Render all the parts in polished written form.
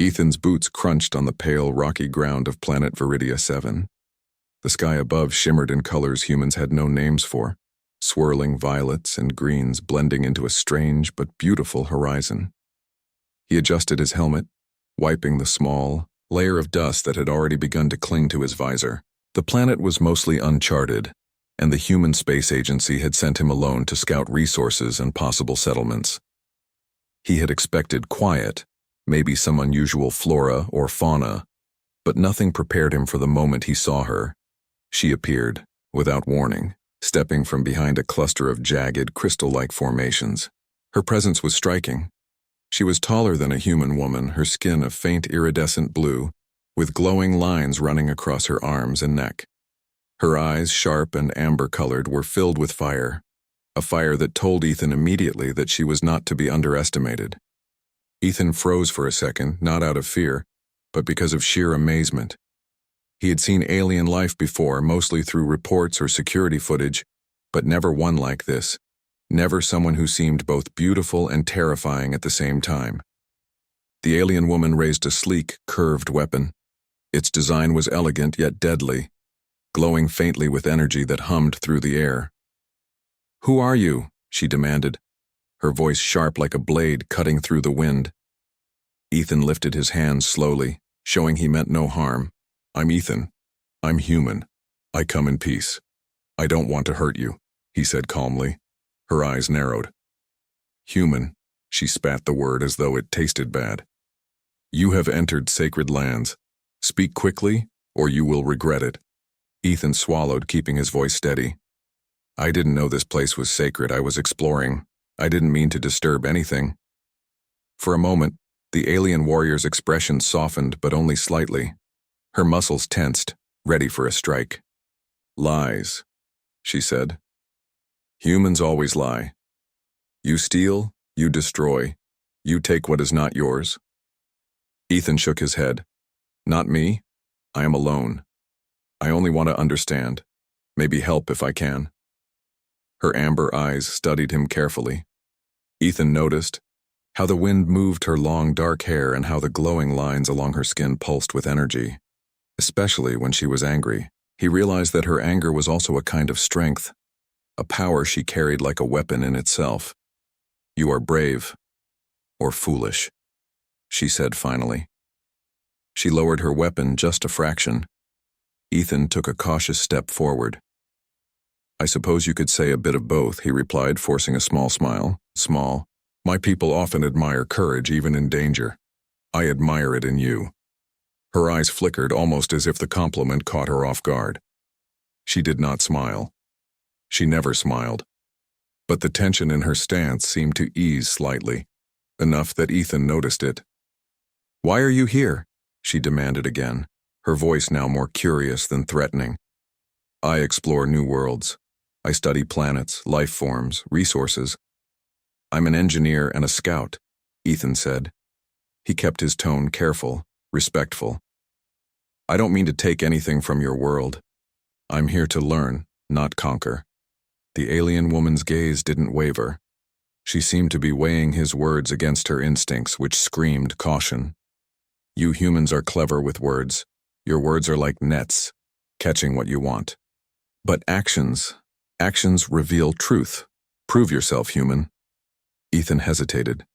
Ethan's boots crunched on the pale, rocky ground of planet Viridia 7. The sky above shimmered in colors humans had no names for, swirling violets and greens blending into a strange but beautiful horizon. He adjusted his helmet, wiping the small layer of dust that had already begun to cling to his visor. The planet was mostly uncharted, and the human space agency had sent him alone to scout resources and possible settlements. He had expected quiet, maybe some unusual flora or fauna, but nothing prepared him for the moment he saw her. She appeared, without warning, stepping from behind a cluster of jagged, crystal-like formations. Her presence was striking. She was taller than a human woman, her skin a faint iridescent blue, with glowing lines running across her arms and neck. Her eyes, sharp and amber-colored, were filled with fire, a fire that told Ethan immediately that she was not to be underestimated. Ethan froze for a second, not out of fear, but because of sheer amazement. He had seen alien life before, mostly through reports or security footage, but never one like this. Never someone who seemed both beautiful and terrifying at the same time. The alien woman raised a sleek, curved weapon. Its design was elegant yet deadly, glowing faintly with energy that hummed through the air. "Who are you?" she demanded, her voice sharp like a blade cutting through the wind. Ethan lifted his hands slowly, showing he meant no harm. "I'm Ethan. I'm human. I come in peace. I don't want to hurt you," he said calmly. Her eyes narrowed. "Human," she spat the word as though it tasted bad. "You have entered sacred lands. Speak quickly, or you will regret it." Ethan swallowed, keeping his voice steady. "I didn't know this place was sacred. I was exploring. I didn't mean to disturb anything." For a moment, the alien warrior's expression softened, but only slightly. Her muscles tensed, ready for a strike. "Lies," she said. "Humans always lie. You steal, you destroy, you take what is not yours." Ethan shook his head. "Not me. I am alone. I only want to understand, maybe help if I can." Her amber eyes studied him carefully. Ethan noticed how the wind moved her long dark hair and how the glowing lines along her skin pulsed with energy, especially when she was angry. He realized that her anger was also a kind of strength, a power she carried like a weapon in itself. "You are brave, or foolish," she said finally. She lowered her weapon just a fraction. Ethan took a cautious step forward. "I suppose you could say a bit of both," he replied, forcing a small smile. "Small. My people often admire courage even in danger. I admire it in you." Her eyes flickered almost as if the compliment caught her off guard. She did not smile. She never smiled. But the tension in her stance seemed to ease slightly, enough that Ethan noticed it. "Why are you here?" she demanded again, her voice now more curious than threatening. "I explore new worlds. I study planets, life forms, resources. I'm an engineer and a scout," Ethan said. He kept his tone careful, respectful. "I don't mean to take anything from your world. I'm here to learn, not conquer." The alien woman's gaze didn't waver. She seemed to be weighing his words against her instincts, which screamed caution. "You humans are clever with words. Your words are like nets, catching what you want. But actions reveal truth. Prove yourself, human." Ethan hesitated.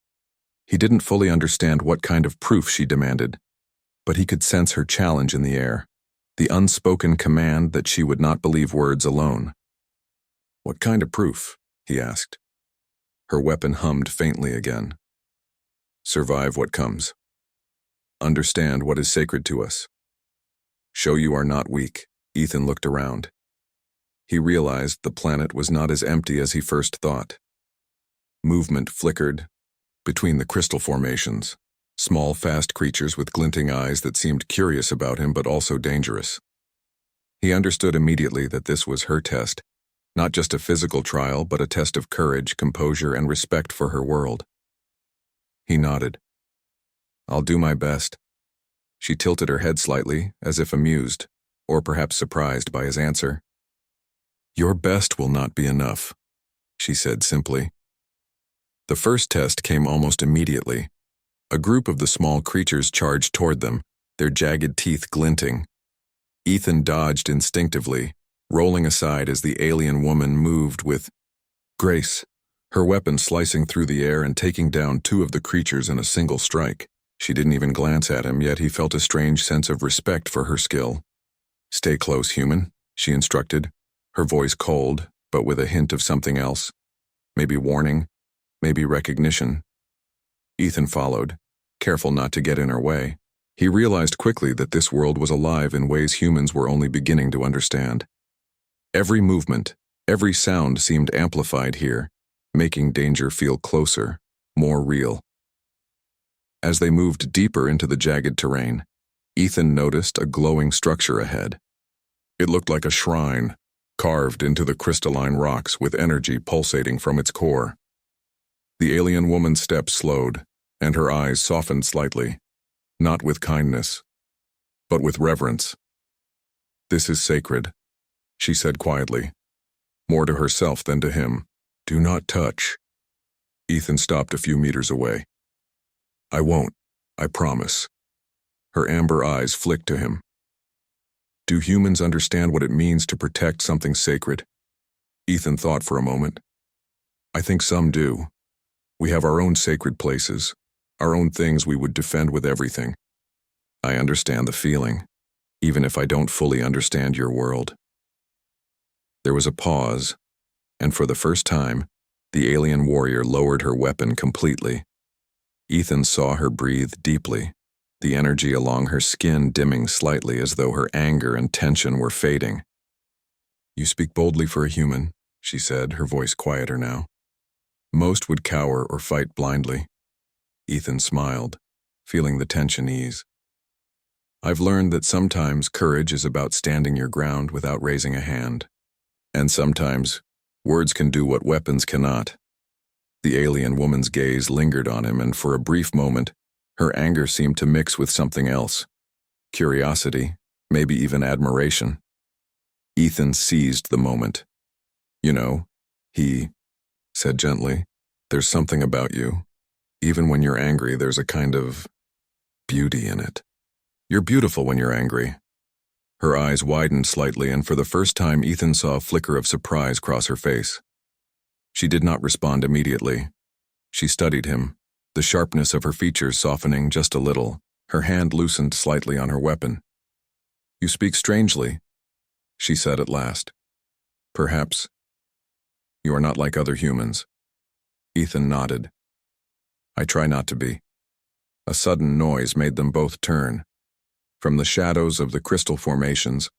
He didn't fully understand what kind of proof she demanded, but he could sense her challenge in the air, the unspoken command that she would not believe words alone. "What kind of proof?" he asked. Her weapon hummed faintly again. "Survive what comes. Understand what is sacred to us. Show you are not weak." Ethan looked around. He realized the planet was not as empty as he first thought. Movement flickered between the crystal formations, small, fast creatures with glinting eyes that seemed curious about him but also dangerous. He understood immediately that this was her test, not just a physical trial, but a test of courage, composure, and respect for her world. He nodded. "I'll do my best." She tilted her head slightly, as if amused, or perhaps surprised by his answer. "Your best will not be enough," she said simply. The first test came almost immediately. A group of the small creatures charged toward them, their jagged teeth glinting. Ethan dodged instinctively, rolling aside as the alien woman moved with grace, her weapon slicing through the air and taking down two of the creatures in a single strike. She didn't even glance at him, yet he felt a strange sense of respect for her skill. "Stay close, human," she instructed, her voice cold, but with a hint of something else. Maybe warning, maybe recognition. Ethan followed, careful not to get in her way. He realized quickly that this world was alive in ways humans were only beginning to understand. Every movement, every sound seemed amplified here, making danger feel closer, more real. As they moved deeper into the jagged terrain, Ethan noticed a glowing structure ahead. It looked like a shrine, carved into the crystalline rocks with energy pulsating from its core. The alien woman's steps slowed, and her eyes softened slightly, not with kindness, but with reverence. "This is sacred," she said quietly, more to herself than to him. "Do not touch." Ethan stopped a few meters away. "I won't, I promise." Her amber eyes flicked to him. Do humans understand what it means to protect something sacred? Ethan thought for a moment. I think some do. We have our own sacred places, our own things we would defend with everything. I understand the feeling, even if I don't fully understand your world. There was a pause, and for the first time, the alien warrior lowered her weapon completely. Ethan saw her breathe deeply, the energy along her skin dimming slightly as though her anger and tension were fading. You speak boldly for a human, she said, her voice quieter now. Most would cower or fight blindly. Ethan smiled, feeling the tension ease. I've learned that sometimes courage is about standing your ground without raising a hand. And sometimes, words can do what weapons cannot. The alien woman's gaze lingered on him, and for a brief moment, her anger seemed to mix with something else. Curiosity, maybe even admiration. Ethan seized the moment. You know, he said gently, there's something about you. Even when you're angry, there's a kind of beauty in it. You're beautiful when you're angry. Her eyes widened slightly, and for the first time Ethan saw a flicker of surprise cross her face. She did not respond immediately. She studied him, the sharpness of her features softening just a little, her hand loosened slightly on her weapon. You speak strangely, she said at last. Perhaps you are not like other humans. Ethan nodded. I try not to be. A sudden noise made them both turn. From the shadows of the crystal formations,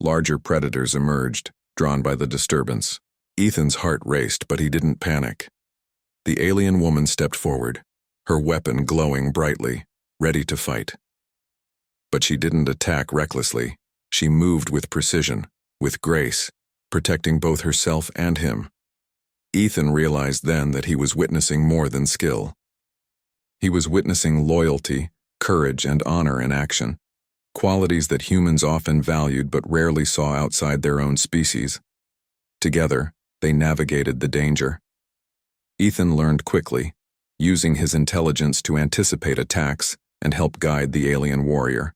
larger predators emerged, drawn by the disturbance. Ethan's heart raced, but he didn't panic. The alien woman stepped forward, her weapon glowing brightly, ready to fight. But she didn't attack recklessly. She moved with precision, with grace, protecting both herself and him. Ethan realized then that he was witnessing more than skill. He was witnessing loyalty, courage, and honor in action, qualities that humans often valued but rarely saw outside their own species. Together, they navigated the danger. Ethan learned quickly, using his intelligence to anticipate attacks and help guide the alien warrior.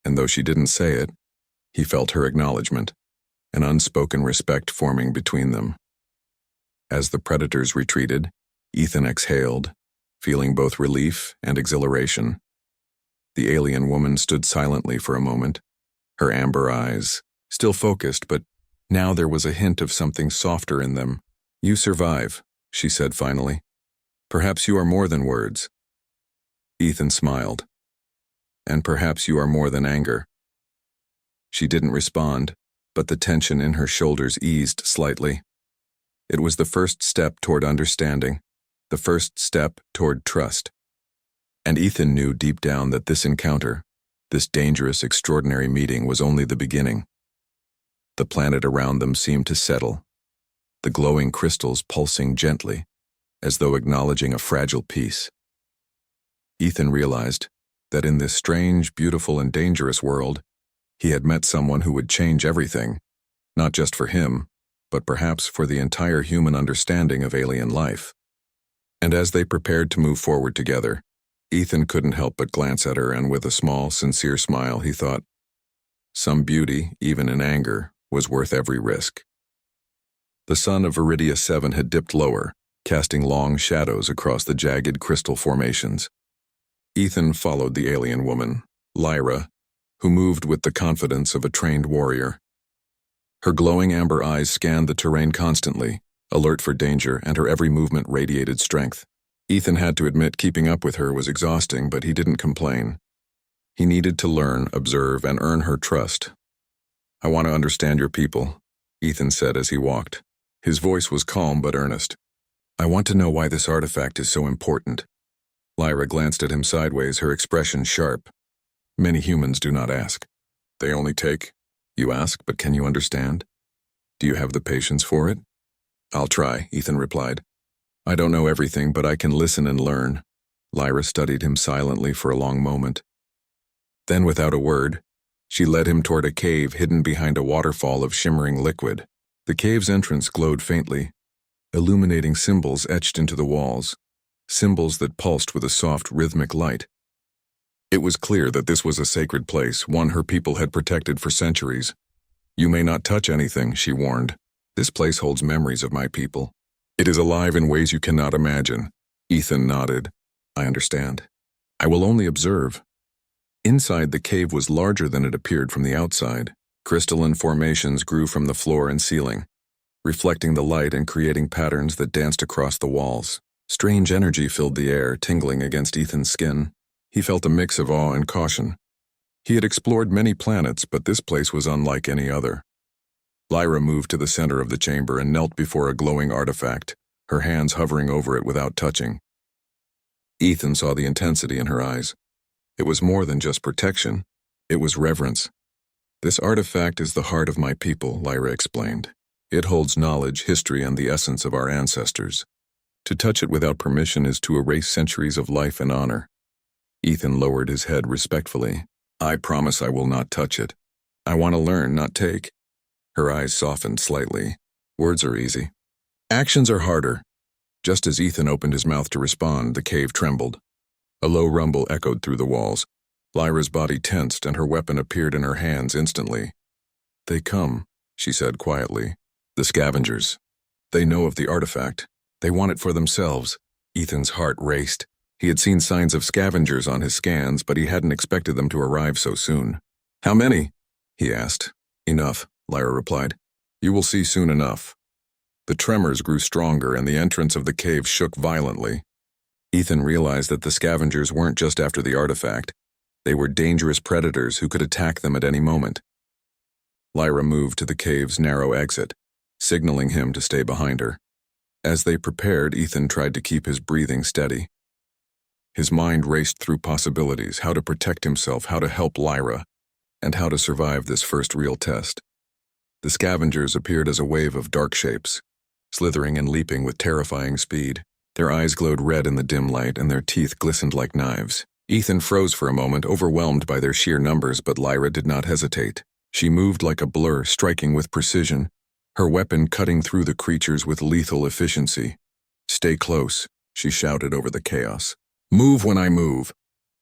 And though she didn't say it, he felt her acknowledgement, an unspoken respect forming between them. As the predators retreated, Ethan exhaled, feeling both relief and exhilaration. The alien woman stood silently for a moment, her amber eyes, still focused, but now there was a hint of something softer in them. You survive, she said finally. Perhaps you are more than words. Ethan smiled. And perhaps you are more than anger. She didn't respond, but the tension in her shoulders eased slightly. It was the first step toward understanding, the first step toward trust. And Ethan knew deep down that this encounter, this dangerous, extraordinary meeting was only the beginning. The planet around them seemed to settle, the glowing crystals pulsing gently, as though acknowledging a fragile peace. Ethan realized that in this strange, beautiful, and dangerous world, he had met someone who would change everything, not just for him, but perhaps for the entire human understanding of alien life. And as they prepared to move forward together, Ethan couldn't help but glance at her, and with a small, sincere smile, he thought, some beauty, even in anger, was worth every risk. The sun of Viridia 7 had dipped lower, casting long shadows across the jagged crystal formations. Ethan followed the alien woman, Lyra, who moved with the confidence of a trained warrior. Her glowing amber eyes scanned the terrain constantly, alert for danger, and her every movement radiated strength. Ethan had to admit keeping up with her was exhausting, but he didn't complain. He needed to learn, observe, and earn her trust. I want to understand your people, Ethan said as he walked. His voice was calm but earnest. I want to know why this artifact is so important. Lyra glanced at him sideways, her expression sharp. Many humans do not ask. They only take. You ask, but can you understand? Do you have the patience for it? I'll try, Ethan replied. I don't know everything, but I can listen and learn. Lyra studied him silently for a long moment. Then, without a word, she led him toward a cave hidden behind a waterfall of shimmering liquid. The cave's entrance glowed faintly, illuminating symbols etched into the walls, symbols that pulsed with a soft, rhythmic light. It was clear that this was a sacred place, one her people had protected for centuries. You may not touch anything, she warned. This place holds memories of my people. It is alive in ways you cannot imagine. Ethan nodded. I understand. I will only observe. Inside, the cave was larger than it appeared from the outside. Crystalline formations grew from the floor and ceiling, reflecting the light and creating patterns that danced across the walls. Strange energy filled the air, tingling against Ethan's skin. He felt a mix of awe and caution. He had explored many planets, but this place was unlike any other. Lyra moved to the center of the chamber and knelt before a glowing artifact, her hands hovering over it without touching. Ethan saw the intensity in her eyes. It was more than just protection. It was reverence. This artifact is the heart of my people, Lyra explained. It holds knowledge, history, and the essence of our ancestors. To touch it without permission is to erase centuries of life and honor. Ethan lowered his head respectfully. I promise I will not touch it. I want to learn, not take. Her eyes softened slightly. Words are easy. Actions are harder. Just as Ethan opened his mouth to respond, the cave trembled. A low rumble echoed through the walls. Lyra's body tensed and her weapon appeared in her hands instantly. They come, she said quietly. The scavengers. They know of the artifact. They want it for themselves. Ethan's heart raced. He had seen signs of scavengers on his scans, but he hadn't expected them to arrive so soon. How many? He asked. Enough, Lyra replied. You will see soon enough. The tremors grew stronger and the entrance of the cave shook violently. Ethan realized that the scavengers weren't just after the artifact. They were dangerous predators who could attack them at any moment. Lyra moved to the cave's narrow exit, signaling him to stay behind her. As they prepared, Ethan tried to keep his breathing steady. His mind raced through possibilities, how to protect himself, how to help Lyra, and how to survive this first real test. The scavengers appeared as a wave of dark shapes, slithering and leaping with terrifying speed. Their eyes glowed red in the dim light, and their teeth glistened like knives. Ethan froze for a moment, overwhelmed by their sheer numbers, but Lyra did not hesitate. She moved like a blur, striking with precision, her weapon cutting through the creatures with lethal efficiency. Stay close, she shouted over the chaos. Move when I move.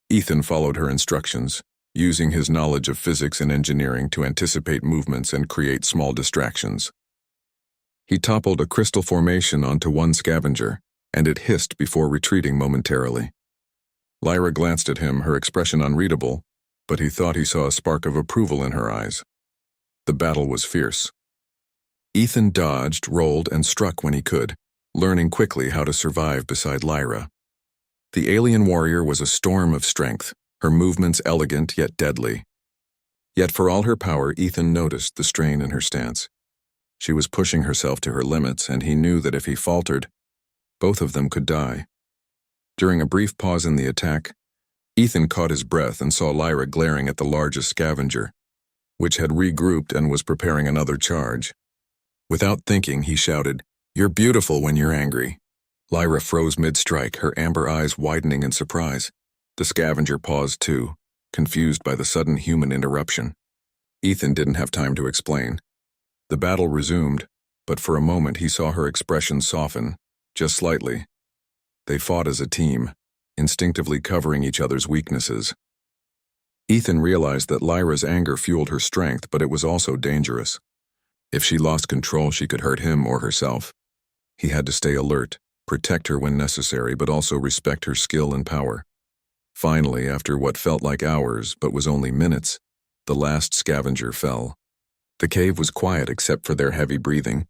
Ethan followed her instructions, using his knowledge of physics and engineering to anticipate movements and create small distractions. He toppled a crystal formation onto one scavenger, and it hissed before retreating momentarily. Lyra glanced at him, her expression unreadable, but he thought he saw a spark of approval in her eyes. The battle was fierce. Ethan dodged, rolled, and struck when he could, learning quickly how to survive beside Lyra. The alien warrior was a storm of strength, her movements elegant yet deadly. Yet for all her power, Ethan noticed the strain in her stance. She was pushing herself to her limits, and he knew that if he faltered, both of them could die. During a brief pause in the attack, Ethan caught his breath and saw Lyra glaring at the largest scavenger, which had regrouped and was preparing another charge. Without thinking, he shouted, "You're beautiful when you're angry." Lyra froze mid-strike, her amber eyes widening in surprise. The scavenger paused too, confused by the sudden human interruption. Ethan didn't have time to explain. The battle resumed, but for a moment he saw her expression soften, just slightly. They fought as a team, instinctively covering each other's weaknesses. Ethan realized that Lyra's anger fueled her strength, but it was also dangerous. If she lost control, she could hurt him or herself. He had to stay alert, protect her when necessary, but also respect her skill and power. Finally, after what felt like hours but was only minutes, the last scavenger fell. The cave was quiet except for their heavy breathing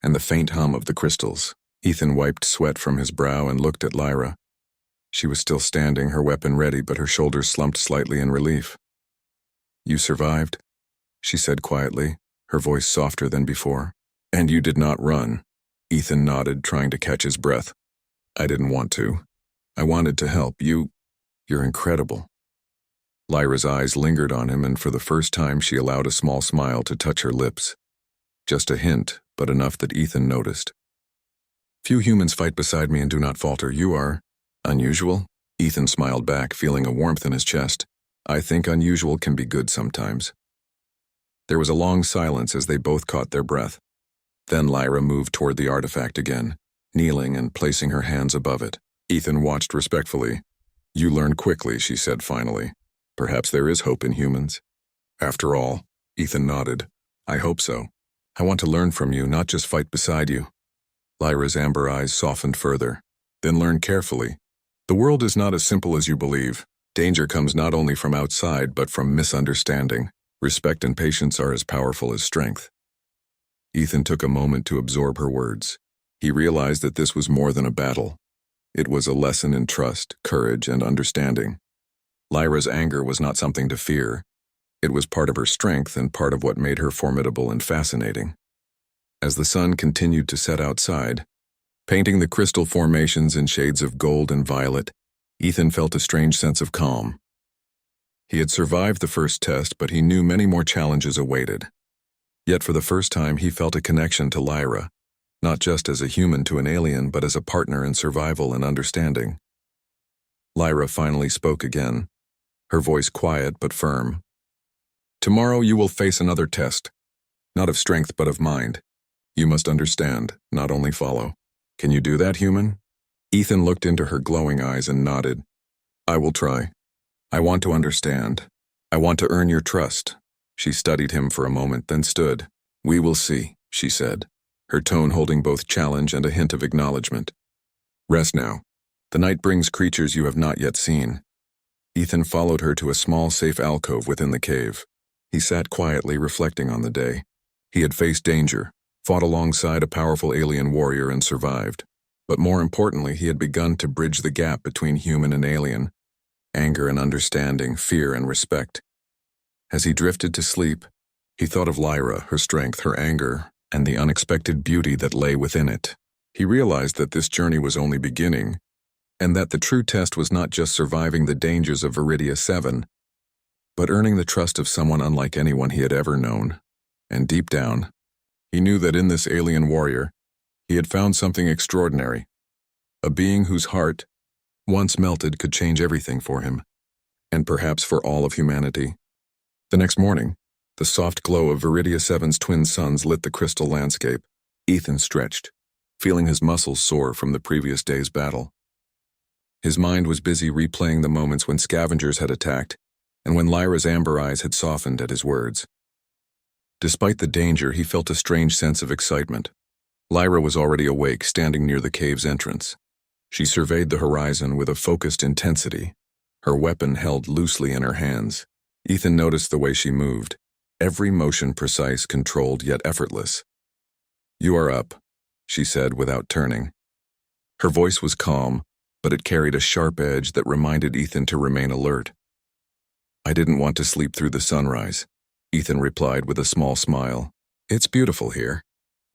and the faint hum of the crystals. Ethan wiped sweat from his brow and looked at Lyra. She was still standing, her weapon ready, but her shoulders slumped slightly in relief. "You survived," she said quietly, her voice softer than before. "And you did not run." Ethan nodded, trying to catch his breath. "I didn't want to. I wanted to help. You're incredible." Lyra's eyes lingered on him, and for the first time she allowed a small smile to touch her lips. Just a hint, but enough that Ethan noticed. "Few humans fight beside me and do not falter. You are unusual." Ethan smiled back, feeling a warmth in his chest. "I think unusual can be good sometimes." There was a long silence as they both caught their breath. Then Lyra moved toward the artifact again, kneeling and placing her hands above it. Ethan watched respectfully. "You learn quickly," she said finally. "Perhaps there is hope in humans." "After all," Ethan nodded. "I hope so. I want to learn from you, not just fight beside you." Lyra's amber eyes softened further. "Then learn carefully. The world is not as simple as you believe. Danger comes not only from outside, but from misunderstanding. Respect and patience are as powerful as strength." Ethan took a moment to absorb her words. He realized that this was more than a battle. It was a lesson in trust, courage, and understanding. Lyra's anger was not something to fear. It was part of her strength and part of what made her formidable and fascinating. As the sun continued to set outside, painting the crystal formations in shades of gold and violet, Ethan felt a strange sense of calm. He had survived the first test, but he knew many more challenges awaited. Yet for the first time he felt a connection to Lyra, not just as a human to an alien, but as a partner in survival and understanding. Lyra finally spoke again, her voice quiet but firm. "Tomorrow you will face another test, not of strength but of mind. You must understand, not only follow. Can you do that, human?" Ethan looked into her glowing eyes and nodded. "I will try. I want to understand. I want to earn your trust." She studied him for a moment, then stood. "We will see," she said, her tone holding both challenge and a hint of acknowledgement. "Rest now. The night brings creatures you have not yet seen." Ethan followed her to a small, safe alcove within the cave. He sat quietly, reflecting on the day. He had faced danger, fought alongside a powerful alien warrior and survived. But more importantly, he had begun to bridge the gap between human and alien, anger and understanding, fear and respect. As he drifted to sleep, he thought of Lyra, her strength, her anger, and the unexpected beauty that lay within it. He realized that this journey was only beginning, and that the true test was not just surviving the dangers of Viridia 7, but earning the trust of someone unlike anyone he had ever known. And deep down, he knew that in this alien warrior, he had found something extraordinary, a being whose heart, once melted, could change everything for him, and perhaps for all of humanity. The next morning, the soft glow of Viridia 7's twin suns lit the crystal landscape. Ethan stretched, feeling his muscles sore from the previous day's battle. His mind was busy replaying the moments when scavengers had attacked, and when Lyra's amber eyes had softened at his words. Despite the danger, he felt a strange sense of excitement. Lyra was already awake, standing near the cave's entrance. She surveyed the horizon with a focused intensity, her weapon held loosely in her hands. Ethan noticed the way she moved, every motion precise, controlled, yet effortless. "You are up," she said without turning. Her voice was calm, but it carried a sharp edge that reminded Ethan to remain alert. "I didn't want to sleep through the sunrise," Ethan replied with a small smile. "It's beautiful here."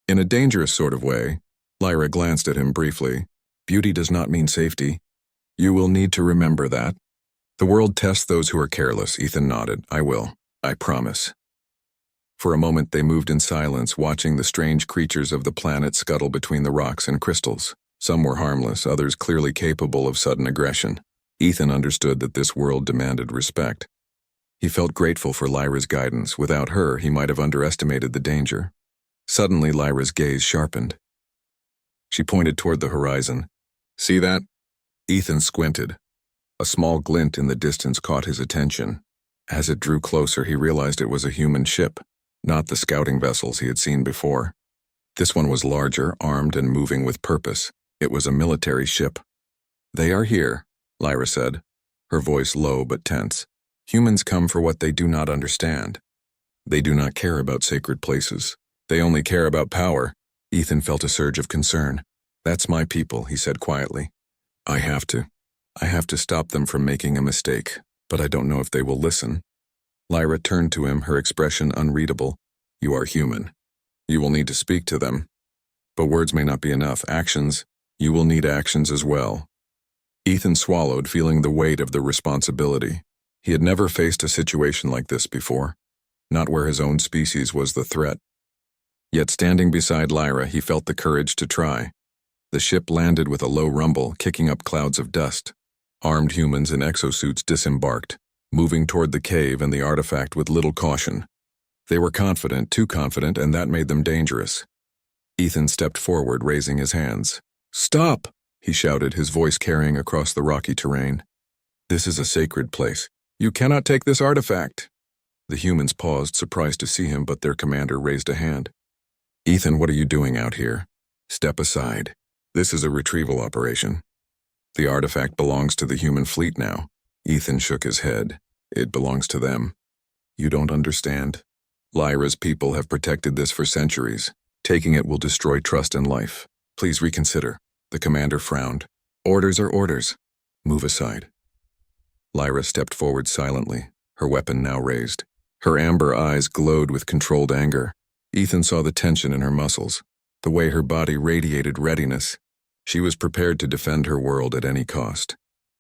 In a dangerous sort of way, Lyra glanced at him briefly. "Beauty does not mean safety. You will need to remember that." "The world tests those who are careless," Ethan nodded. "I will. I promise." For a moment they moved in silence, watching the strange creatures of the planet scuttle between the rocks and crystals. Some were harmless, others clearly capable of sudden aggression. Ethan understood that this world demanded respect. He felt grateful for Lyra's guidance. Without her, he might have underestimated the danger. Suddenly, Lyra's gaze sharpened. She pointed toward the horizon. "See that?" Ethan squinted. A small glint in the distance caught his attention. As it drew closer, he realized it was a human ship, not the scouting vessels he had seen before. This one was larger, armed, and moving with purpose. It was a military ship. "They are here," Lyra said, her voice low but tense. "Humans come for what they do not understand. They do not care about sacred places. They only care about power." Ethan felt a surge of concern. "That's my people," he said quietly. I have to stop them from making a mistake, but I don't know if they will listen." Lyra turned to him, her expression unreadable. "You are human. You will need to speak to them. But words may not be enough. Actions, you will need actions as well." Ethan swallowed, feeling the weight of the responsibility. He had never faced a situation like this before, not where his own species was the threat. Yet standing beside Lyra, he felt the courage to try. The ship landed with a low rumble, kicking up clouds of dust. Armed humans in exosuits disembarked, moving toward the cave and the artifact with little caution. They were confident, too confident, and that made them dangerous. Ethan stepped forward, raising his hands. "Stop!" he shouted, his voice carrying across the rocky terrain. "This is a sacred place. You cannot take this artifact." The humans paused, surprised to see him, but their commander raised a hand. "Ethan, what are you doing out here? Step aside. This is a retrieval operation. The artifact belongs to the human fleet now." Ethan shook his head. "It belongs to them. You don't understand. Lyra's people have protected this for centuries. Taking it will destroy trust and life. Please reconsider." The commander frowned. "Orders are orders. Move aside." Lyra stepped forward silently, her weapon now raised. Her amber eyes glowed with controlled anger. Ethan saw the tension in her muscles, the way her body radiated readiness. She was prepared to defend her world at any cost.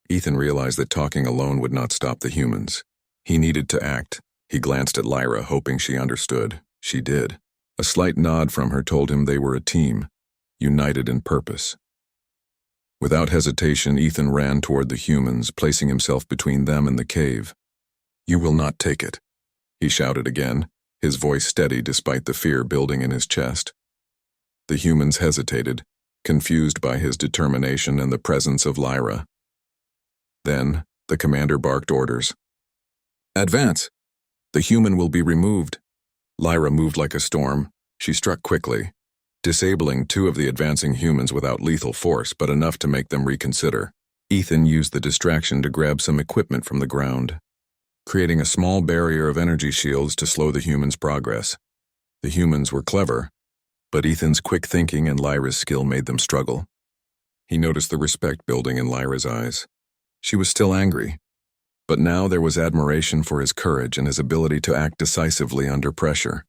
Ethan realized that talking alone would not stop the humans. He needed to act. He glanced at Lyra, hoping she understood. She did. A slight nod from her told him they were a team, united in purpose. Without hesitation, Ethan ran toward the humans, placing himself between them and the cave. "You will not take it," he shouted again, his voice steady despite the fear building in his chest. The humans hesitated, confused by his determination and the presence of Lyra. Then, the commander barked orders. "Advance! The human will be removed." Lyra moved like a storm. She struck quickly, disabling 2 of the advancing humans without lethal force, but enough to make them reconsider. Ethan used the distraction to grab some equipment from the ground, creating a small barrier of energy shields to slow the humans' progress. The humans were clever, but Ethan's quick thinking and Lyra's skill made them struggle. He noticed the respect building in Lyra's eyes. She was still angry, but now there was admiration for his courage and his ability to act decisively under pressure.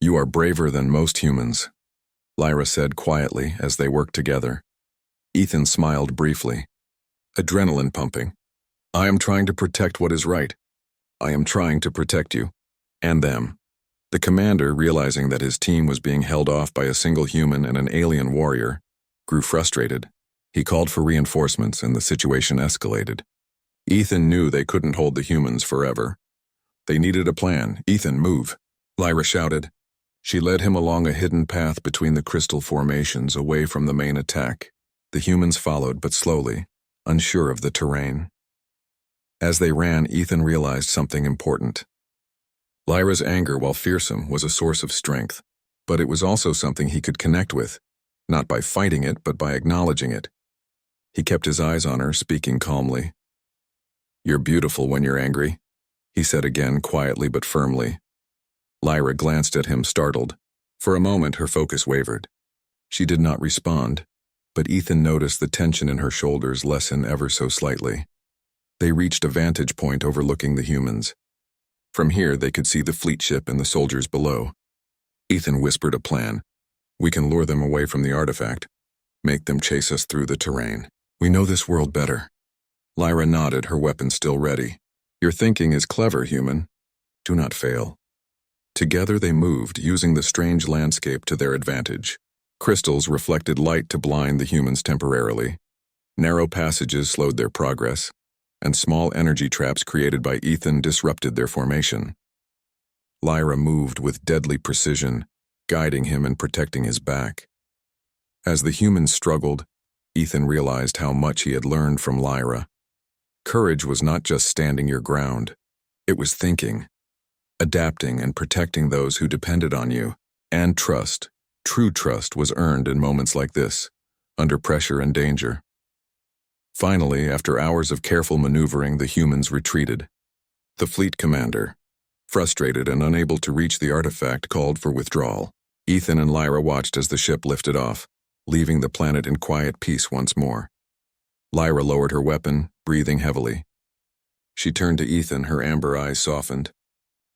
"You are braver than most humans," Lyra said quietly as they worked together. Ethan smiled briefly, adrenaline pumping. "I am trying to protect what is right. I am trying to protect you. And them." The commander, realizing that his team was being held off by a single human and an alien warrior, grew frustrated. He called for reinforcements and the situation escalated. Ethan knew they couldn't hold the humans forever. They needed a plan. "Ethan, move," Lyra shouted. She led him along a hidden path between the crystal formations, away from the main attack. The humans followed, but slowly, unsure of the terrain. As they ran, Ethan realized something important. Lyra's anger, while fearsome, was a source of strength, but it was also something he could connect with, not by fighting it, but by acknowledging it. He kept his eyes on her, speaking calmly. "You're beautiful when you're angry," he said again, quietly but firmly. Lyra glanced at him, startled. For a moment, her focus wavered. She did not respond, but Ethan noticed the tension in her shoulders lessen ever so slightly. They reached a vantage point overlooking the humans. From here, they could see the fleet ship and the soldiers below. Ethan whispered a plan. "We can lure them away from the artifact, make them chase us through the terrain. We know this world better." Lyra nodded, her weapon still ready. "Your thinking is clever, human. Do not fail." Together they moved, using the strange landscape to their advantage. Crystals reflected light to blind the humans temporarily. Narrow passages slowed their progress, and small energy traps created by Ethan disrupted their formation. Lyra moved with deadly precision, guiding him and protecting his back. As the humans struggled, Ethan realized how much he had learned from Lyra. Courage was not just standing your ground. It was thinking, adapting and protecting those who depended on you. And trust, true trust, was earned in moments like this, under pressure and danger. Finally, after hours of careful maneuvering, the humans retreated. The fleet commander, frustrated and unable to reach the artifact, called for withdrawal. Ethan and Lyra watched as the ship lifted off, leaving the planet in quiet peace once more. Lyra lowered her weapon, breathing heavily. She turned to Ethan, her amber eyes softened.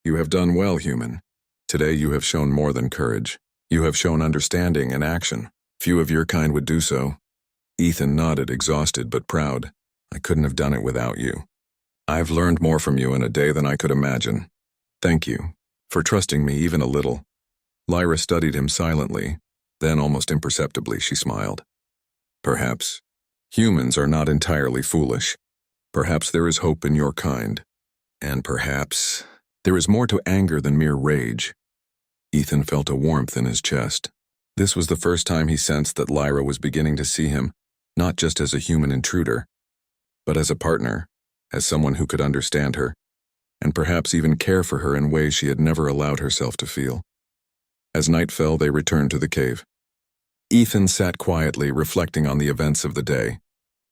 "You have done well, human. Today you have shown more than courage. You have shown understanding and action. Few of your kind would do so." Ethan nodded, exhausted but proud. "I couldn't have done it without you. I've learned more from you in a day than I could imagine. Thank you for trusting me even a little." Lyra studied him silently, then almost imperceptibly she smiled. "Perhaps humans are not entirely foolish. Perhaps there is hope in your kind. And perhaps there is more to anger than mere rage." Ethan felt a warmth in his chest. This was the first time he sensed that Lyra was beginning to see him, not just as a human intruder, but as a partner, as someone who could understand her, and perhaps even care for her in ways she had never allowed herself to feel. As night fell, they returned to the cave. Ethan sat quietly, reflecting on the events of the day.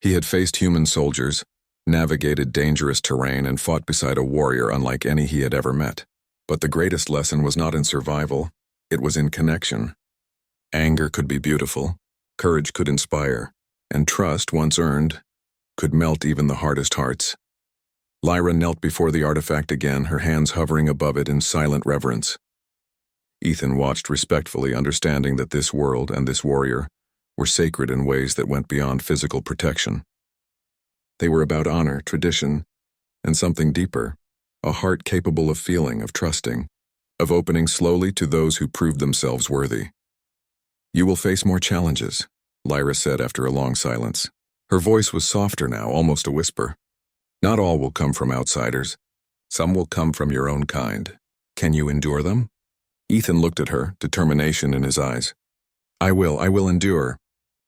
He had faced human soldiers, navigated dangerous terrain, and fought beside a warrior unlike any he had ever met. But the greatest lesson was not in survival, it was in connection. Anger could be beautiful, courage could inspire, and trust, once earned, could melt even the hardest hearts. Lyra knelt before the artifact again, her hands hovering above it in silent reverence. Ethan watched respectfully, understanding that this world and this warrior were sacred in ways that went beyond physical protection. They were about honor, tradition, and something deeper, a heart capable of feeling, of trusting, of opening slowly to those who proved themselves worthy. "You will face more challenges," Lyra said after a long silence. Her voice was softer now, almost a whisper. "Not all will come from outsiders. Some will come from your own kind. Can you endure them?" Ethan looked at her, determination in his eyes. I will endure,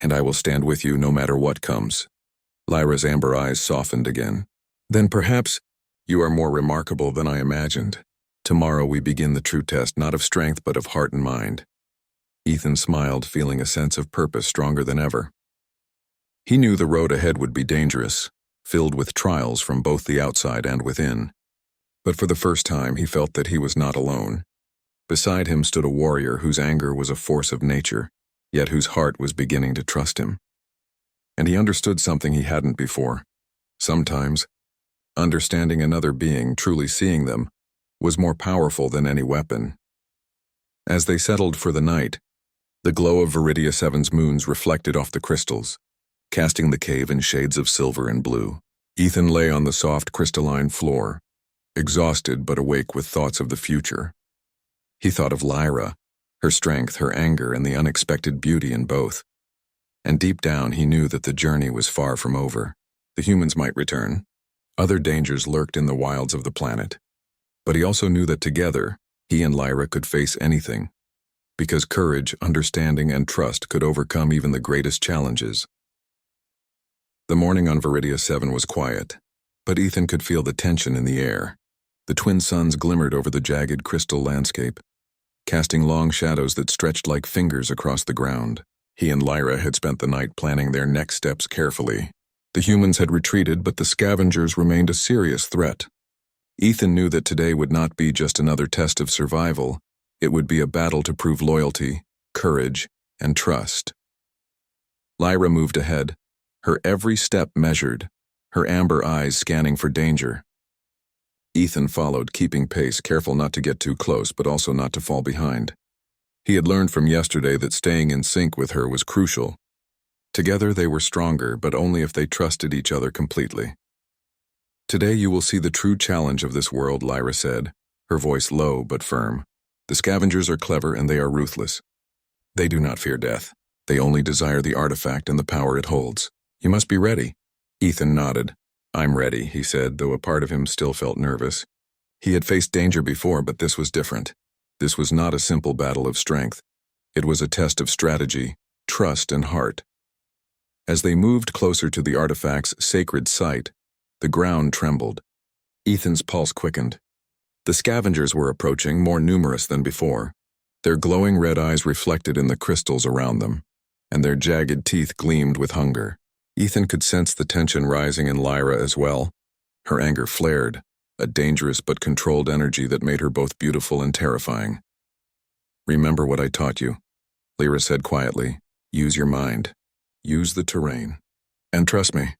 and I will stand with you no matter what comes." Lyra's amber eyes softened again. "Then perhaps you are more remarkable than I imagined. Tomorrow we begin the true test, not of strength but of heart and mind." Ethan smiled, feeling a sense of purpose stronger than ever. He knew the road ahead would be dangerous, filled with trials from both the outside and within. But for the first time he felt that he was not alone. Beside him stood a warrior whose anger was a force of nature, yet whose heart was beginning to trust him. And he understood something he hadn't before. Sometimes, understanding another being, truly seeing them, was more powerful than any weapon. As they settled for the night, the glow of Viridia 7's moons reflected off the crystals, casting the cave in shades of silver and blue. Ethan lay on the soft crystalline floor, exhausted but awake with thoughts of the future. He thought of Lyra, her strength, her anger, and the unexpected beauty in both. And deep down he knew that the journey was far from over. The humans might return. Other dangers lurked in the wilds of the planet. But he also knew that together, he and Lyra could face anything, because courage, understanding, and trust could overcome even the greatest challenges. The morning on Viridia 7 was quiet, but Ethan could feel the tension in the air. The twin suns glimmered over the jagged crystal landscape, casting long shadows that stretched like fingers across the ground. He and Lyra had spent the night planning their next steps carefully. The humans had retreated, but the scavengers remained a serious threat. Ethan knew that today would not be just another test of survival. It would be a battle to prove loyalty, courage, and trust. Lyra moved ahead, her every step measured, her amber eyes scanning for danger. Ethan followed, keeping pace, careful not to get too close, but also not to fall behind. He had learned from yesterday that staying in sync with her was crucial. Together they were stronger, but only if they trusted each other completely. "Today you will see the true challenge of this world," Lyra said, her voice low but firm. "The scavengers are clever and they are ruthless. They do not fear death. They only desire the artifact and the power it holds. You must be ready." Ethan nodded. "I'm ready," he said, though a part of him still felt nervous. He had faced danger before, but this was different. This was not a simple battle of strength. It was a test of strategy, trust, and heart. As they moved closer to the artifact's sacred site, The ground trembled. Ethan's pulse quickened. The scavengers were approaching, more numerous than before. Their glowing red eyes reflected in the crystals around them, and their jagged teeth gleamed with hunger. Ethan could sense the tension rising in Lyra as well. Her anger flared, a dangerous but controlled energy that made her both beautiful and terrifying. "Remember what I taught you," Lyra said quietly. "Use your mind. Use the terrain. And trust me."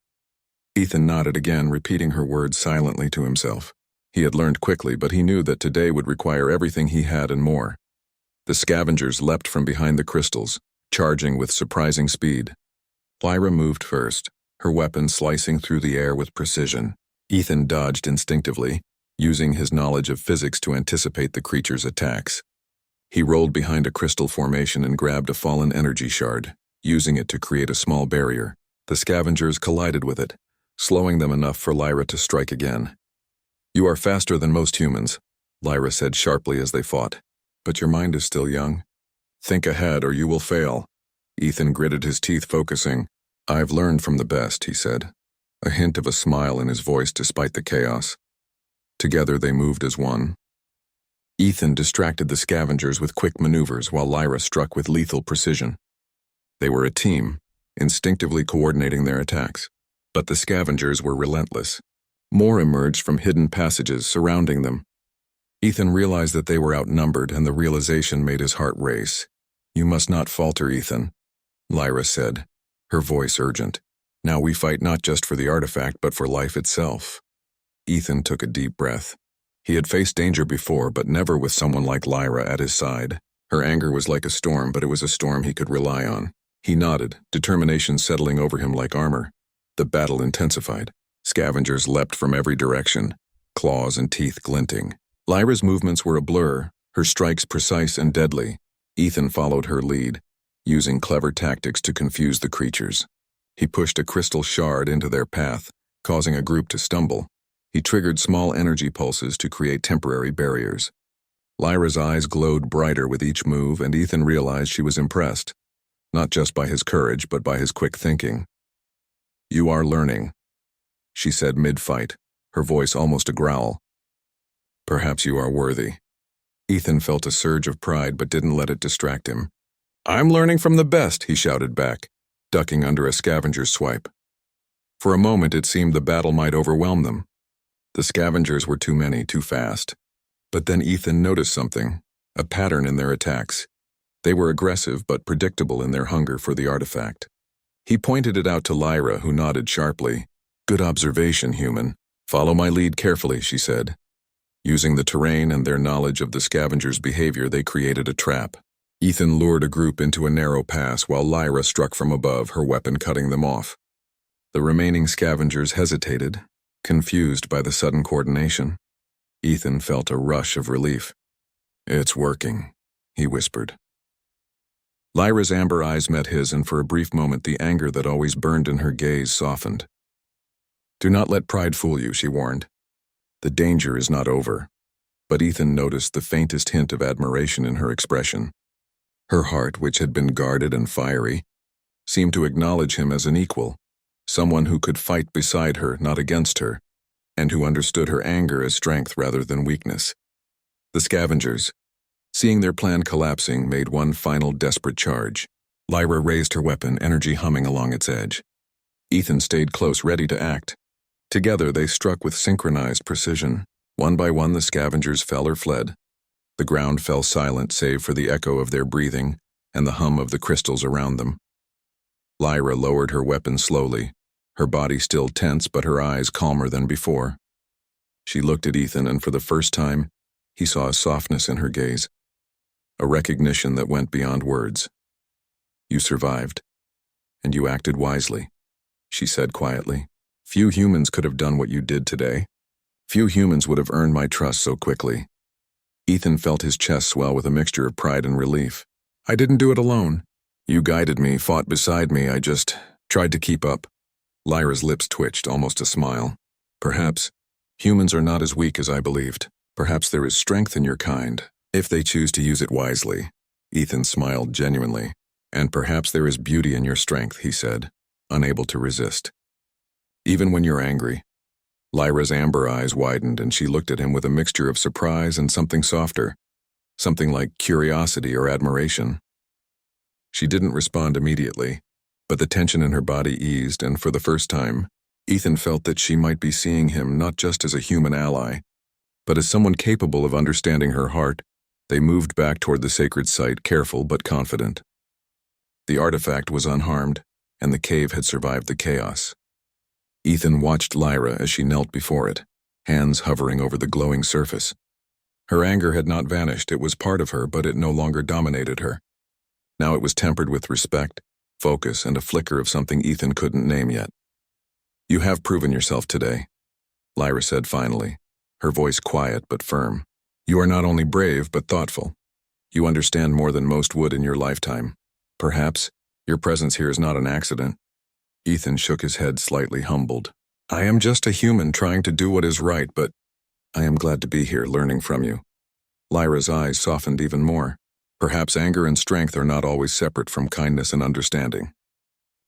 Ethan nodded again, repeating her words silently to himself. He had learned quickly, but he knew that today would require everything he had and more. The scavengers leapt from behind the crystals, charging with surprising speed. Lyra moved first, her weapon slicing through the air with precision. Ethan dodged instinctively, using his knowledge of physics to anticipate the creature's attacks. He rolled behind a crystal formation and grabbed a fallen energy shard, using it to create a small barrier. The scavengers collided with it, slowing them enough for Lyra to strike again. "You are faster than most humans," Lyra said sharply as they fought. "But your mind is still young. Think ahead or you will fail." Ethan gritted his teeth, focusing. "I've learned from the best," he said, a hint of a smile in his voice despite the chaos. Together they moved as one. Ethan distracted the scavengers with quick maneuvers while Lyra struck with lethal precision. They were a team, instinctively coordinating their attacks. But the scavengers were relentless. More emerged from hidden passages surrounding them. Ethan realized that they were outnumbered, and the realization made his heart race. "You must not falter, Ethan," Lyra said, her voice urgent. "Now we fight not just for the artifact, but for life itself." Ethan took a deep breath. He had faced danger before, but never with someone like Lyra at his side. Her anger was like a storm, but it was a storm he could rely on. He nodded, determination settling over him like armor. The battle intensified. Scavengers leapt from every direction, claws and teeth glinting. Lyra's movements were a blur, her strikes precise and deadly. Ethan followed her lead, using clever tactics to confuse the creatures. He pushed a crystal shard into their path, causing a group to stumble. He triggered small energy pulses to create temporary barriers. Lyra's eyes glowed brighter with each move, and Ethan realized she was impressed, not just by his courage, but by his quick thinking. "You are learning," she said mid-fight, her voice almost a growl. "Perhaps you are worthy." Ethan felt a surge of pride but didn't let it distract him. "I'm learning from the best," he shouted back, ducking under a scavenger's swipe. For a moment it seemed the battle might overwhelm them. The scavengers were too many, too fast. But then Ethan noticed something, a pattern in their attacks. They were aggressive but predictable in their hunger for the artifact. He pointed it out to Lyra, who nodded sharply. "Good observation, human. Follow my lead carefully," she said. Using the terrain and their knowledge of the scavengers' behavior, they created a trap. Ethan lured a group into a narrow pass while Lyra struck from above, her weapon cutting them off. The remaining scavengers hesitated, confused by the sudden coordination. Ethan felt a rush of relief. "It's working," he whispered. Lyra's amber eyes met his, and for a brief moment the anger that always burned in her gaze softened. "Do not let pride fool you," she warned. "The danger is not over." But Ethan noticed the faintest hint of admiration in her expression. Her heart, which had been guarded and fiery, seemed to acknowledge him as an equal, someone who could fight beside her, not against her, and who understood her anger as strength rather than weakness. The scavengers, seeing their plan collapsing, made one final desperate charge. Lyra raised her weapon, energy humming along its edge. Ethan stayed close, ready to act. Together they struck with synchronized precision. One by one the scavengers fell or fled. The ground fell silent save for the echo of their breathing and the hum of the crystals around them. Lyra lowered her weapon slowly, her body still tense but her eyes calmer than before. She looked at Ethan, and for the first time, he saw a softness in her gaze, a recognition that went beyond words. "You survived, and you acted wisely," she said quietly. "Few humans could have done what you did today. Few humans would have earned my trust so quickly." Ethan felt his chest swell with a mixture of pride and relief. "I didn't do it alone. You guided me, fought beside me, I just tried to keep up." Lyra's lips twitched, almost a smile. "Perhaps humans are not as weak as I believed. Perhaps there is strength in your kind, if they choose to use it wisely." Ethan smiled genuinely. "And perhaps there is beauty in your strength," he said, unable to resist. "Even when you're angry, Lyra's amber eyes widened and she looked at him with a mixture of surprise and something softer, something like curiosity or admiration. She didn't respond immediately, but the tension in her body eased, and for the first time, Ethan felt that she might be seeing him not just as a human ally, but as someone capable of understanding her heart. They moved back toward the sacred site, careful but confident. The artifact was unharmed, and the cave had survived the chaos. Ethan watched Lyra as she knelt before it, hands hovering over the glowing surface. Her anger had not vanished. It was part of her, but it no longer dominated her. Now it was tempered with respect, focus, and a flicker of something Ethan couldn't name yet. "You have proven yourself today," Lyra said finally, her voice quiet but firm. "You are not only brave but thoughtful. You understand more than most would in your lifetime. Perhaps your presence here is not an accident." Ethan shook his head, slightly humbled. "I am just a human trying to do what is right, but I am glad to be here, learning from you." Lyra's eyes softened even more. "Perhaps anger and strength are not always separate from kindness and understanding.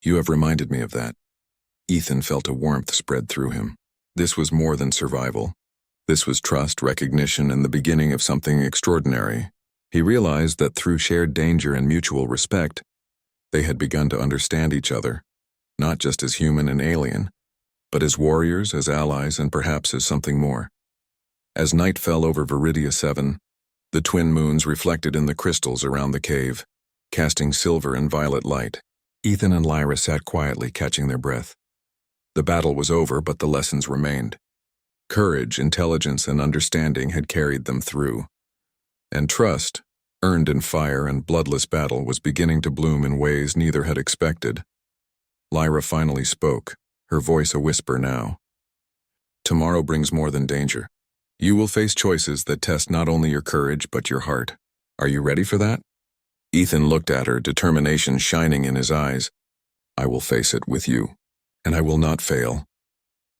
You have reminded me of that." Ethan felt a warmth spread through him. This was more than survival. This was trust, recognition, and the beginning of something extraordinary. He realized that through shared danger and mutual respect, they had begun to understand each other, not just as human and alien, but as warriors, as allies, and perhaps as something more. As night fell over Viridia 7, the twin moons reflected in the crystals around the cave, casting silver and violet light. Ethan and Lyra sat quietly, catching their breath. The battle was over, but the lessons remained. Courage, intelligence, and understanding had carried them through. And trust, earned in fire and bloodless battle, was beginning to bloom in ways neither had expected. Lyra finally spoke, her voice a whisper now. "Tomorrow brings more than danger. You will face choices that test not only your courage but your heart. Are you ready for that?" Ethan looked at her, determination shining in his eyes. "I will face it with you, and I will not fail."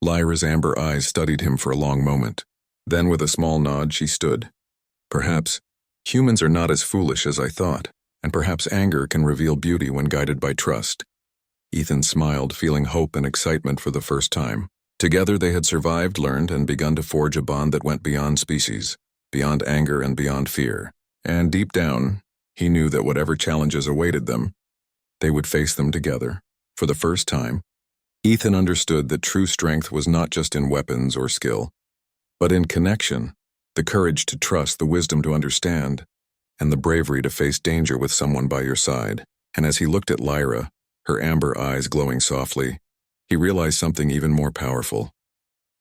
Lyra's amber eyes studied him for a long moment. Then with a small nod she stood. "Perhaps humans are not as foolish as I thought, and perhaps anger can reveal beauty when guided by trust." Ethan smiled, feeling hope and excitement for the first time. Together they had survived, learned, and begun to forge a bond that went beyond species, beyond anger and beyond fear. And deep down, he knew that whatever challenges awaited them, they would face them together. For the first time, Ethan understood that true strength was not just in weapons or skill, but in connection, the courage to trust, the wisdom to understand, and the bravery to face danger with someone by your side. And as he looked at Lyra, her amber eyes glowing softly, he realized something even more powerful.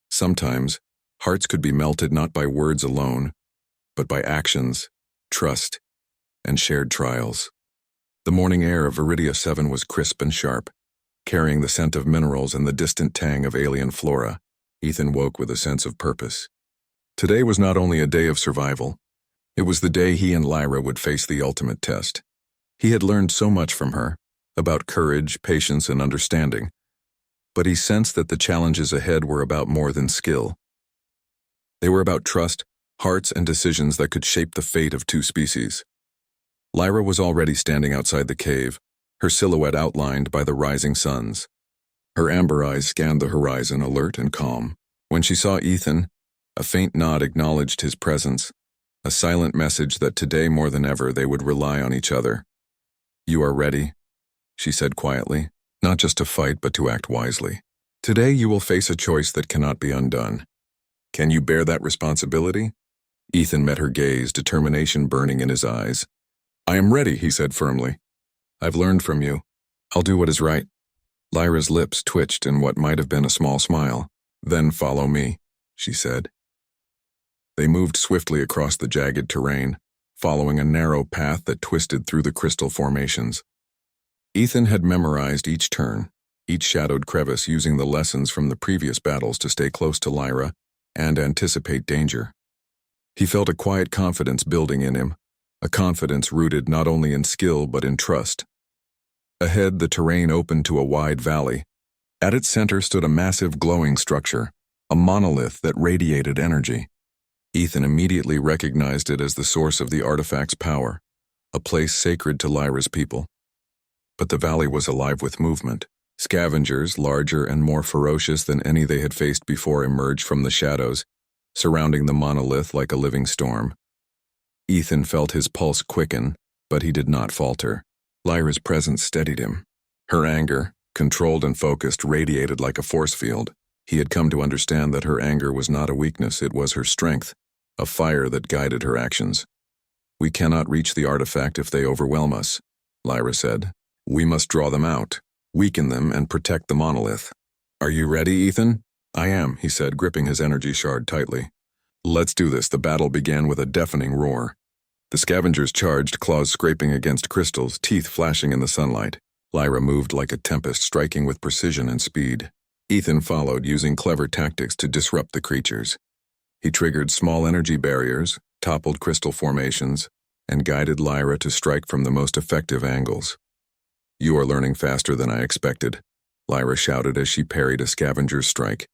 Sometimes, hearts could be melted not by words alone, but by actions, trust, and shared trials. The morning air of Viridia 7 was crisp and sharp, carrying the scent of minerals and the distant tang of alien flora. Ethan woke with a sense of purpose. Today was not only a day of survival, it was the day he and Lyra would face the ultimate test. He had learned so much from her, about courage, patience, and understanding, but he sensed that the challenges ahead were about more than skill. They were about trust, hearts, and decisions that could shape the fate of two species. Lyra was already standing outside the cave, her silhouette outlined by the rising suns. Her amber eyes scanned the horizon, alert and calm. When she saw Ethan, a faint nod acknowledged his presence, a silent message that today more than ever they would rely on each other. "You are ready," she said quietly, "not just to fight but to act wisely. Today you will face a choice that cannot be undone. Can you bear that responsibility?" Ethan met her gaze, determination burning in his eyes. "I am ready," he said firmly. "I've learned from you. I'll do what is right." Lyra's lips twitched in what might have been a small smile. "Then follow me," she said. They moved swiftly across the jagged terrain, following a narrow path that twisted through the crystal formations. Ethan had memorized each turn, each shadowed crevice, using the lessons from the previous battles to stay close to Lyra and anticipate danger. He felt a quiet confidence building in him, a confidence rooted not only in skill but in trust. Ahead, the terrain opened to a wide valley. At its center stood a massive glowing structure, a monolith that radiated energy. Ethan immediately recognized it as the source of the artifact's power, a place sacred to Lyra's people. But the valley was alive with movement. Scavengers, larger and more ferocious than any they had faced before, emerged from the shadows, surrounding the monolith like a living storm. Ethan felt his pulse quicken, but he did not falter. Lyra's presence steadied him. Her anger, controlled and focused, radiated like a force field. He had come to understand that her anger was not a weakness, it was her strength, a fire that guided her actions. "We cannot reach the artifact if they overwhelm us," Lyra said. "We must draw them out, weaken them, and protect the monolith." "Are you ready, Ethan?" "I am," he said, gripping his energy shard tightly. "Let's do this." The battle began with a deafening roar. The scavengers charged, claws scraping against crystals, teeth flashing in the sunlight. Lyra moved like a tempest, striking with precision and speed. Ethan followed, using clever tactics to disrupt the creatures. He triggered small energy barriers, toppled crystal formations, and guided Lyra to strike from the most effective angles. "You are learning faster than I expected," Lyra shouted as she parried a scavenger's strike.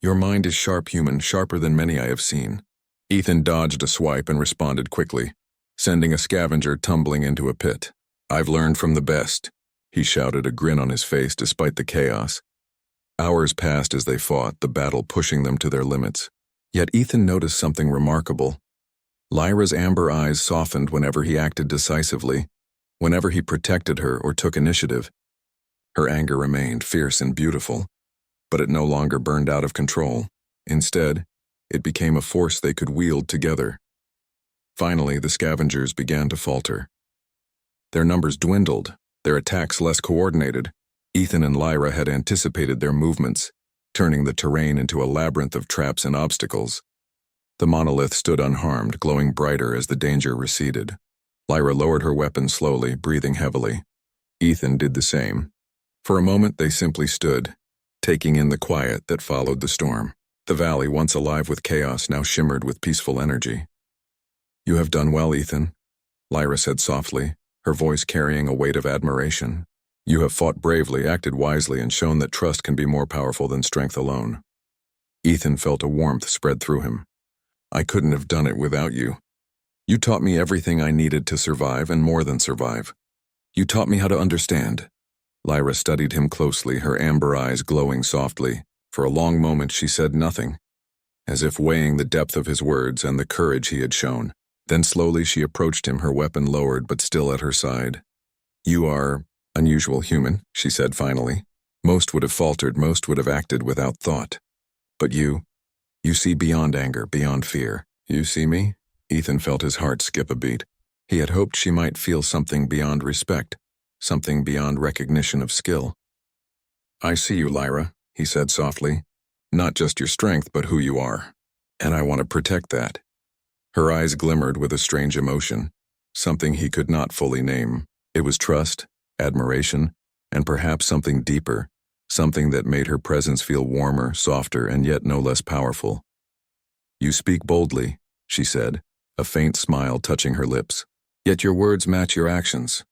"Your mind is sharp, human, sharper than many I have seen." Ethan dodged a swipe and responded quickly, sending a scavenger tumbling into a pit. "I've learned from the best," he shouted, a grin on his face despite the chaos. Hours passed as they fought, the battle pushing them to their limits. Yet Ethan noticed something remarkable. Lyra's amber eyes softened whenever he acted decisively, whenever he protected her or took initiative. Her anger remained fierce and beautiful, but it no longer burned out of control. Instead, it became a force they could wield together. Finally, the scavengers began to falter. Their numbers dwindled, their attacks less coordinated. Ethan and Lyra had anticipated their movements, turning the terrain into a labyrinth of traps and obstacles. The monolith stood unharmed, glowing brighter as the danger receded. Lyra lowered her weapon slowly, breathing heavily. Ethan did the same. For a moment they simply stood, taking in the quiet that followed the storm. The valley, once alive with chaos, now shimmered with peaceful energy. "You have done well, Ethan," Lyra said softly, her voice carrying a weight of admiration. "You have fought bravely, acted wisely, and shown that trust can be more powerful than strength alone." Ethan felt a warmth spread through him. "I couldn't have done it without you. You taught me everything I needed to survive and more than survive. You taught me how to understand." Lyra studied him closely, her amber eyes glowing softly. For a long moment she said nothing, as if weighing the depth of his words and the courage he had shown. Then slowly she approached him, her weapon lowered but still at her side. "You are unusual, human," she said finally. "Most would have faltered, most would have acted without thought. But you see beyond anger, beyond fear. You see me?" Ethan felt his heart skip a beat. He had hoped she might feel something beyond respect, something beyond recognition of skill. "I see you, Lyra," he said softly. "Not just your strength, but who you are. And I want to protect that." Her eyes glimmered with a strange emotion, something he could not fully name. It was trust, admiration, and perhaps something deeper, something that made her presence feel warmer, softer, and yet no less powerful. "You speak boldly," she said, a faint smile touching her lips. "Yet your words match your actions.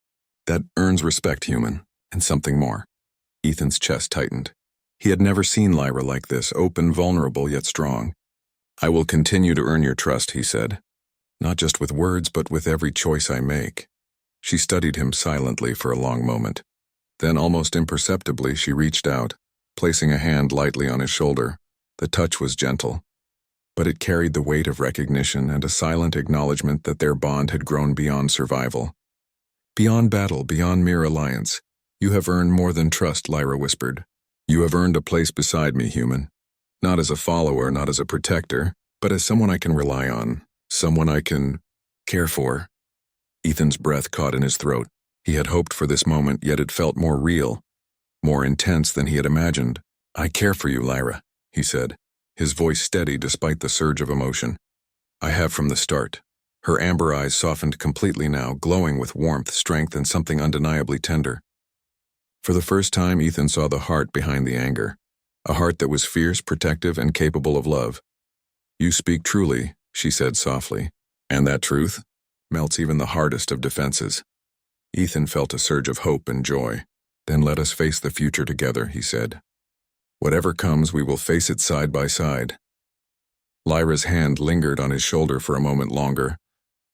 That earns respect, human, and something more." Ethan's chest tightened. He had never seen Lyra like this, open, vulnerable, yet strong. "I will continue to earn your trust," he said. "Not just with words, but with every choice I make." She studied him silently for a long moment. Then, almost imperceptibly, she reached out, placing a hand lightly on his shoulder. The touch was gentle, but it carried the weight of recognition and a silent acknowledgement that their bond had grown beyond survival. "Beyond battle, beyond mere alliance. You have earned more than trust," Lyra whispered. "You have earned a place beside me, human. Not as a follower, not as a protector, but as someone I can rely on, someone I can care for." Ethan's breath caught in his throat. He had hoped for this moment, yet it felt more real, more intense than he had imagined. "I care for you, Lyra," he said, his voice steady despite the surge of emotion. "I have from the start." Her amber eyes softened completely now, glowing with warmth, strength, and something undeniably tender. For the first time, Ethan saw the heart behind the anger, a heart that was fierce, protective, and capable of love. "You speak truly," she said softly, "and that truth melts even the hardest of defenses." Ethan felt a surge of hope and joy. "Then let us face the future together," he said. "Whatever comes, we will face it side by side." Lyra's hand lingered on his shoulder for a moment longer.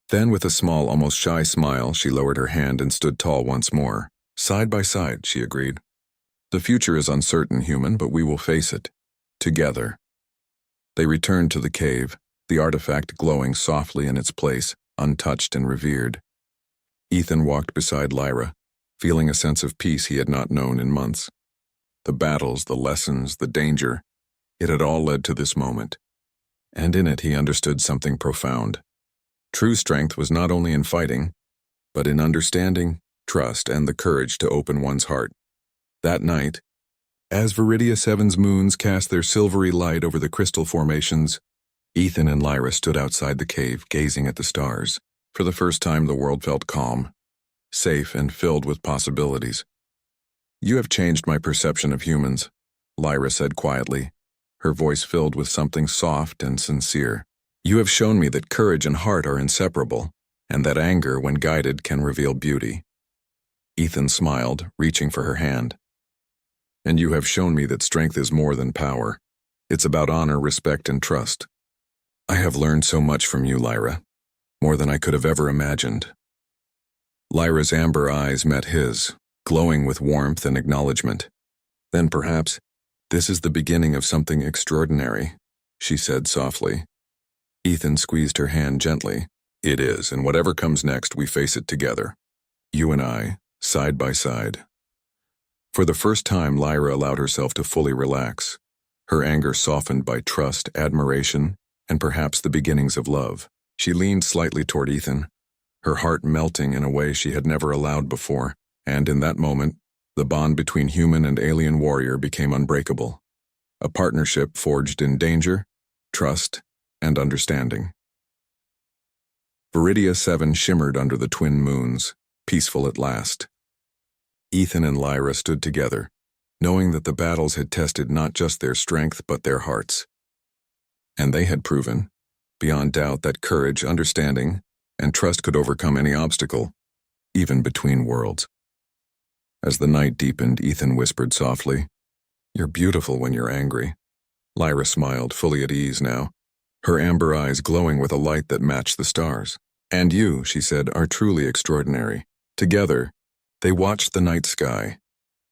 Then, with a small, almost shy smile, she lowered her hand and stood tall once more. "Side by side," she agreed. The future is uncertain, human, but we will face it. Together. They returned to the cave, the artifact glowing softly in its place, untouched and revered. Ethan walked beside Lyra, feeling a sense of peace he had not known in months. The battles, the lessons, the danger, it had all led to this moment. And in it he understood something profound. True strength was not only in fighting, but in understanding, trust, and the courage to open one's heart. That night, as Viridia 7's moons cast their silvery light over the crystal formations, Ethan and Lyra stood outside the cave, gazing at the stars. For the first time, the world felt calm, safe, and filled with possibilities. "You have changed my perception of humans," Lyra said quietly, her voice filled with something soft and sincere. "You have shown me that courage and heart are inseparable, and that anger, when guided, can reveal beauty." Ethan smiled, reaching for her hand. "And you have shown me that strength is more than power. It's about honor, respect, and trust. I have learned so much from you, Lyra, more than I could have ever imagined." Lyra's amber eyes met his, glowing with warmth and acknowledgement. "Then perhaps this is the beginning of something extraordinary," she said softly. Ethan squeezed her hand gently. "It is, and whatever comes next, we face it together. You and I, side by side." For the first time, Lyra allowed herself to fully relax, her anger softened by trust, admiration, and perhaps the beginnings of love. She leaned slightly toward Ethan, her heart melting in a way she had never allowed before, and in that moment, the bond between human and alien warrior became unbreakable. A partnership forged in danger, trust, and understanding. Viridia 7 shimmered under the twin moons, peaceful at last. Ethan and Lyra stood together, knowing that the battles had tested not just their strength but their hearts. And they had proven, beyond doubt, that courage, understanding, and trust could overcome any obstacle, even between worlds. As the night deepened, Ethan whispered softly, "You're beautiful when you're angry." Lyra smiled, fully at ease now, her amber eyes glowing with a light that matched the stars. "And you," she said, "are truly extraordinary." Together, they watched the night sky,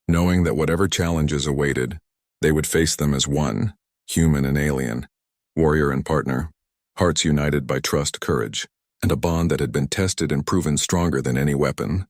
knowing that whatever challenges awaited, they would face them as one, human and alien, warrior and partner, hearts united by trust, courage, and a bond that had been tested and proven stronger than any weapon.